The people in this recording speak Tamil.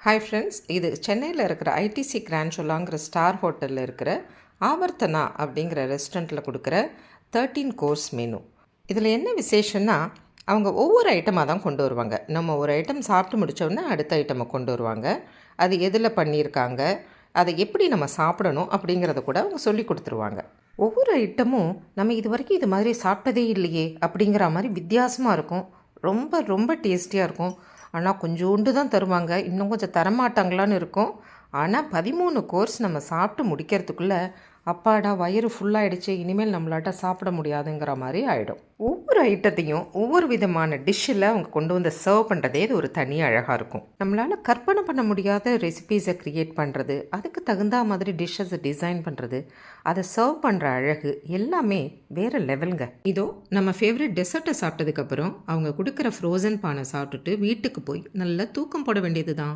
ஹாய் ஃப்ரெண்ட்ஸ், இது சென்னையில் இருக்கிற ஐடிசி கிராண்ட்ஷோலாங்கிற ஸ்டார் ஹோட்டலில் இருக்கிற ஆவர்த்தனா அப்படிங்கிற ரெஸ்டாரண்ட்டில் கொடுக்குற 13 கோர்ஸ் மெனு. இதில் என்ன விசேஷம்னா, அவங்க ஒவ்வொரு ஐட்டமாக தான் கொண்டு வருவாங்க. நம்ம ஒரு ஐட்டம் சாப்பிட்டு முடித்தோடனே அடுத்த ஐட்டமை கொண்டு வருவாங்க. அது எதில் பண்ணியிருக்காங்க, அதை எப்படி நம்ம சாப்பிடணும் அப்படிங்கிறத கூட அவங்க சொல்லி கொடுத்துருவாங்க. ஒவ்வொரு ஐட்டமும் நம்ம இது வரைக்கும் இது மாதிரி சாப்பிட்டதே இல்லையே அப்படிங்கிற மாதிரி வித்தியாசமாக இருக்கும். ரொம்ப ரொம்ப டேஸ்டியாக இருக்கும். ஆனால் கொஞ்சோண்டு தான் தருவாங்க, இன்னும் கொஞ்சம் தரமாட்டாங்களான்னு இருக்கும். ஆனால் 13 கோர்ஸ் நம்ம சாப்பிட்டு முடிக்கிறதுக்குள்ளே அப்பாடா வயிறு ஃபுல்லாகிடுச்சு, இனிமேல் நம்மளாட்ட சாப்பிட முடியாதுங்கிற மாதிரி ஆகிடும். ஒவ்வொரு ஐட்டத்தையும் ஒவ்வொரு விதமான டிஷ்ஷில் அவங்க கொண்டு வந்து சர்வ் பண்ணுறதே இது ஒரு தனி அழகாக இருக்கும். நம்மளால் கற்பனை பண்ண முடியாத ரெசிபீஸை க்ரியேட் பண்ணுறது, அதுக்கு தகுந்த மாதிரி டிஷ்ஷஸை டிசைன் பண்ணுறது, அதை சர்வ் பண்ணுற அழகு எல்லாமே வேறு லெவலுங்க. இதோ நம்ம ஃபேவரட் டெசர்ட்டை சாப்பிட்டதுக்கப்புறம் அவங்க கொடுக்குற ஃப்ரோசன் பானை சாப்பிட்டுட்டு வீட்டுக்கு போய் நல்லா தூக்கம் போட வேண்டியது தான்.